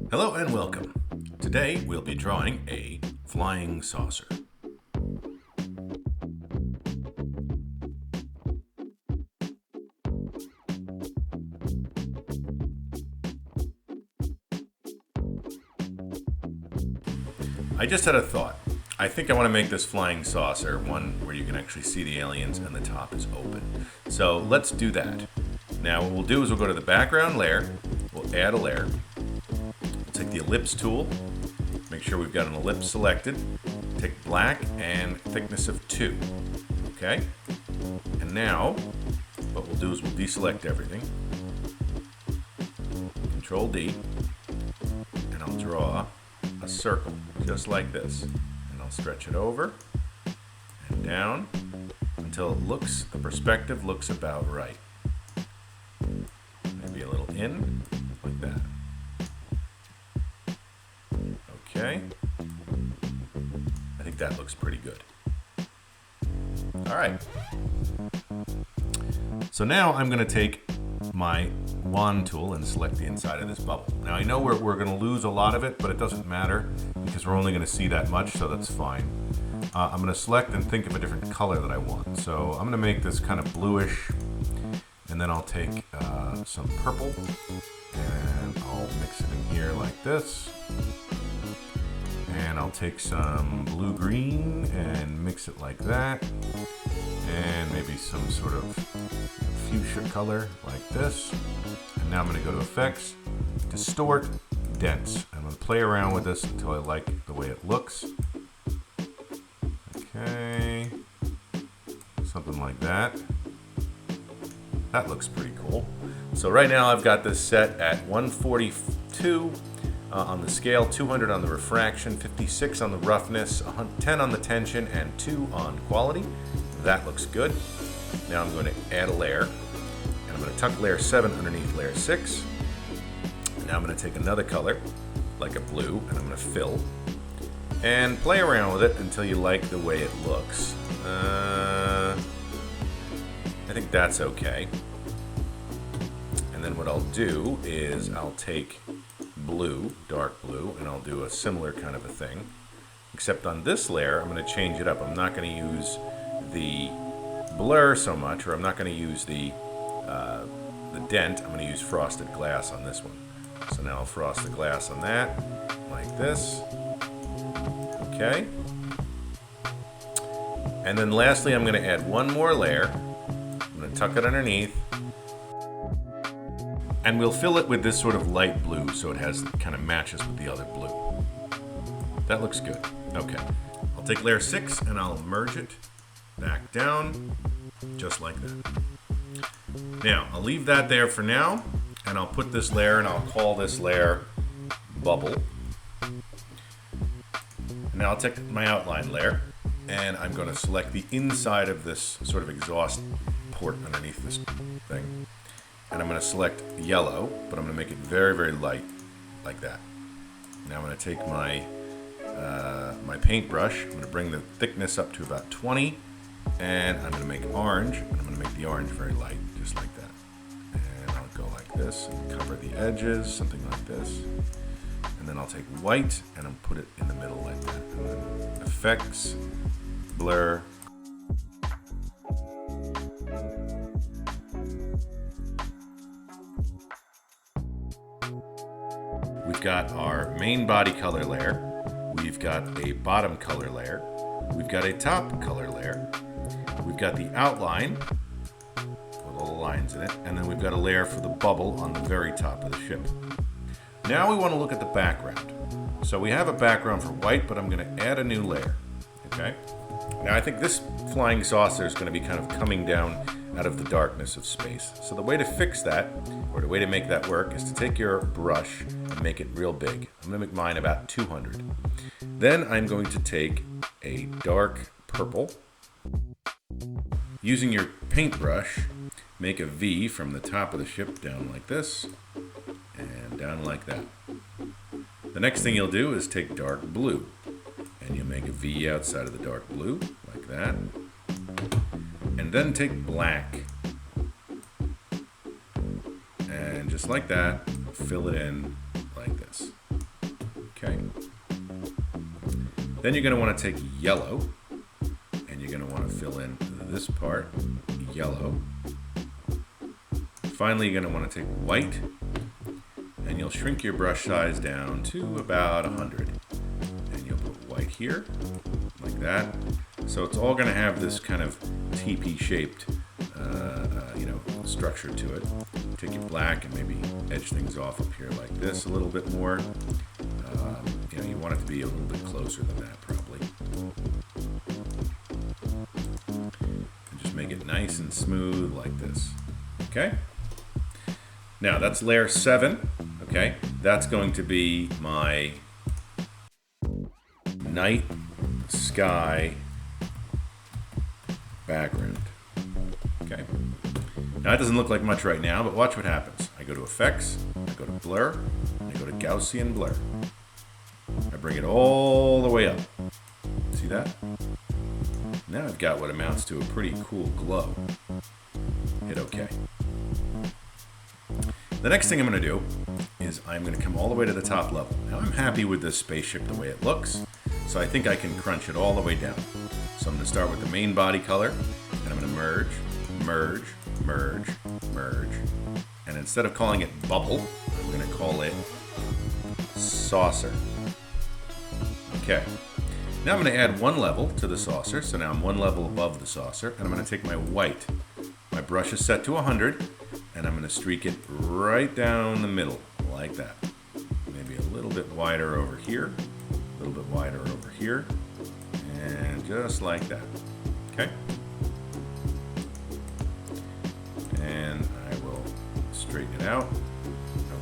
Hello and welcome. Today we'll be drawing a flying saucer. I just had a thought. I think I want to make this flying saucer one where you can actually see the aliens and the top is open. So let's do that. Now what we'll do is we'll go to the background layer, we'll add a layer, we'll take the ellipse tool, make sure we've got an ellipse selected, take black and thickness of 2, okay? And now what we'll do is we'll deselect everything, Control D, and I'll draw a circle just like this, and I'll stretch it over and down until the perspective looks about right. Maybe a little in, like that. Okay, I think that looks pretty good. All right, so now I'm going to take my wand tool and select the inside of this bubble. Now I know we're going to lose a lot of it, but it doesn't matter because we're only going to see that much, so that's fine. I'm going to select and think of a different color that I want. So I'm going to make this kind of bluish, and then I'll take some purple and I'll mix it in here like this. And I'll take some blue-green and mix it like that. And maybe some sort of fuchsia color like this. And now I'm going to go to Effects, Distort, Dense. I'm going to play around with this until I like the way it looks. Okay, something like that. That looks pretty cool. So right now I've got this set at 142 on the scale, 200 on the refraction, 56 on the roughness, 10 on the tension, and 2 on quality. That looks good. Now I'm going to add a layer, and I'm going to tuck layer 7 underneath layer 6. Now I'm going to take another color, like a blue, and I'm going to fill, and play around with it until you like the way it looks. I think that's okay. And then what I'll do is I'll take blue, dark blue, and I'll do a similar kind of a thing. Except on this layer, I'm going to change it up. I'm not going to use the blur so much, or I'm not going to use the dent. I'm going to use frosted glass on this one. So now I'll frost the glass on that, like this. Okay. And then lastly, I'm going to add one more layer. I'm going to tuck it underneath. And we'll fill it with this sort of light blue so it kind of matches with the other blue. That looks good. Okay. I'll take layer 6 and I'll merge it back down, just like that. Now, I'll leave that there for now, and I'll put this layer, and I'll call this layer Bubble. And now I'll take my outline layer, and I'm going to select the inside of this sort of exhaust port underneath this thing. And I'm going to select yellow, but I'm going to make it very, very light, like that. Now I'm going to take my paintbrush. I'm going to bring the thickness up to about 20, and I'm going to make orange, and I'm going to make the orange very light, just like that. And I'll go like this and cover the edges, something like this. And then I'll take white and I'll put it in the middle like that. And then Effects, Blur. We've got our main body color layer. We've got a bottom color layer. We've got a top color layer. We've got the outline with all the lines in it. And then we've got a layer for the bubble on the very top of the ship. Now we want to look at the background. So we have a background for white, but I'm going to add a new layer. Okay? Now I think this flying saucer is going to be kind of coming down out of the darkness of space. So the way to fix that, or the way to make that work, is to take your brush and make it real big. I'm going to make mine about 200. Then I'm going to take a dark purple. Using your paintbrush, make a V from the top of the ship down like this, and down like that. The next thing you'll do is take dark blue, and you'll make a V outside of the dark blue, like that. And then take black, and just like that, fill it in like this. Okay. Then you're going to want to take yellow, and you're going to want to fill in this part, yellow. Finally, you're going to want to take white, and you'll shrink your brush size down to about 100. And you'll put white here, like that. So it's all going to have this kind of teepee-shaped, structure to it. Take your black and maybe edge things off up here like this a little bit more. You want it to be a little bit closer than that, probably. And just make it nice and smooth like this. Okay? Now, that's layer 7. Okay? That's going to be my night sky background. Okay? Now, it doesn't look like much right now, but watch what happens. I go to Effects, I go to Blur, and I go to Gaussian Blur. I bring it all the way up. See that? Now I've got what amounts to a pretty cool glow. Hit OK. The next thing I'm going to do is I'm going to come all the way to the top level. Now I'm happy with this spaceship the way it looks, so I think I can crunch it all the way down. So I'm going to start with the main body color, and I'm going to merge, merge, merge, merge. And instead of calling it bubble, I'm going to call it saucer. Okay. Now I'm going to add one level to the saucer, so now I'm one level above the saucer, and I'm going to take my white. My brush is set to 100, and I'm going to streak it right down the middle, like that. Maybe a little bit wider over here, a little bit wider over here, and just like that. Okay? And I will straighten it out.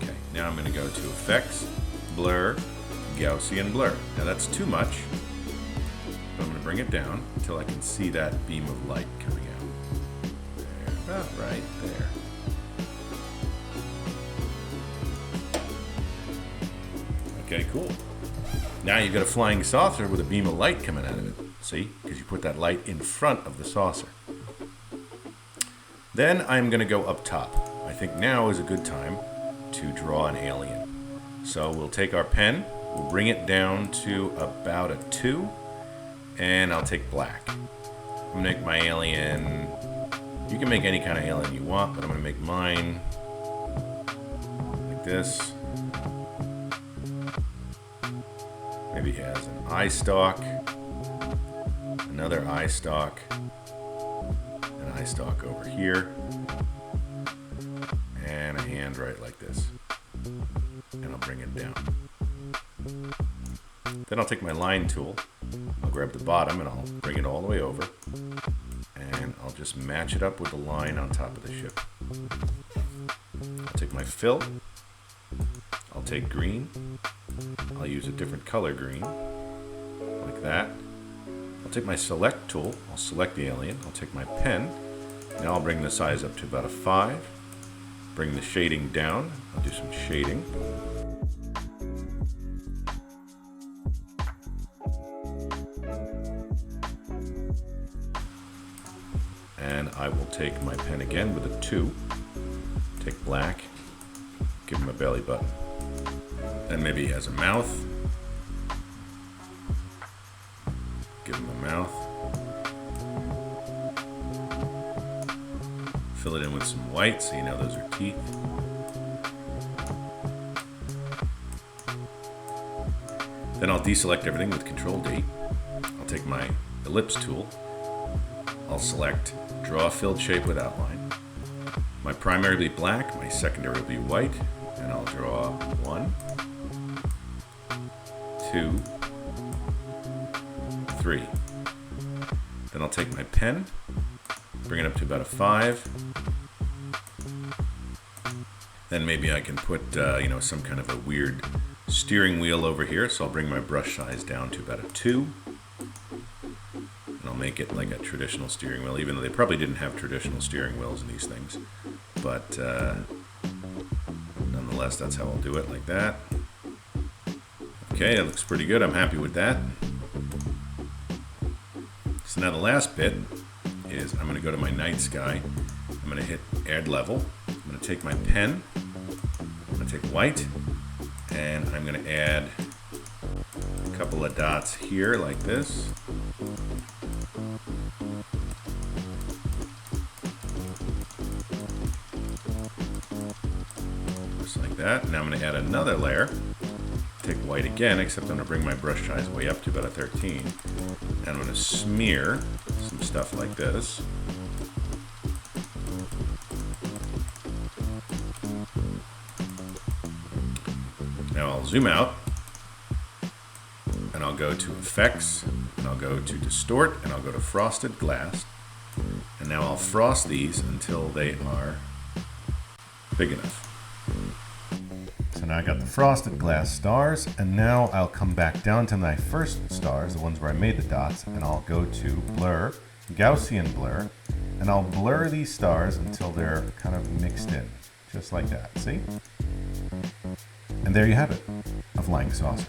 Okay, now I'm going to go to Effects, Blur, Gaussian Blur. Now that's too much. I'm going to bring it down until I can see that beam of light coming out. There, about right there. Okay, cool. Now you've got a flying saucer with a beam of light coming out of it. See? Because you put that light in front of the saucer. Then I'm going to go up top. I think now is a good time to draw an alien. So we'll take our pen, we'll bring it down to about a 2, and I'll take black. I'm going to make my alien, you can make any kind of alien you want, but I'm going to make mine like this. Maybe he has an eye stalk, another eye stalk, an eye stalk over here, and a hand right like this. And I'll bring it down. Then I'll take my line tool, I'll grab the bottom and I'll bring it all the way over, and I'll just match it up with the line on top of the ship. I'll take my fill, I'll take green, I'll use a different color green, like that. I'll take my select tool, I'll select the alien, I'll take my pen, now I'll bring the size up to about a 5, bring the shading down, I'll do some shading. And I will take my pen again with a 2, take black, give him a belly button. Then maybe he has a mouth. Give him a mouth. Fill it in with some white so you know those are teeth. Then I'll deselect everything with Control D. I'll take my ellipse tool. I'll select Draw a Filled Shape with Outline. My primary will be black, my secondary will be white, and I'll draw 1, 2, 3. Then I'll take my pen, bring it up to about a 5. Then maybe I can put, some kind of a weird steering wheel over here. So I'll bring my brush size down to about a 2. And I'll make it like a traditional steering wheel, even though they probably didn't have traditional steering wheels in these things. But nonetheless, that's how I'll do it, like that. Okay, that looks pretty good. I'm happy with that. So now the last bit is I'm going to go to my night sky. I'm going to hit add level. I'm going to take my pen. I'm going to take white. And I'm going to add a couple of dots here like this. Just like that. Now I'm going to add another layer. Take white again, except I'm going to bring my brush size way up to about a 13. And I'm going to smear some stuff like this. Now I'll zoom out, and I'll go to Effects, and I'll go to Distort, and I'll go to Frosted Glass. And now I'll frost these until they are big enough. So now I got the frosted glass stars, and now I'll come back down to my first stars, the ones where I made the dots, and I'll go to Blur, Gaussian Blur, and I'll blur these stars until they're kind of mixed in, just like that, see? And there you have it, a flying saucer.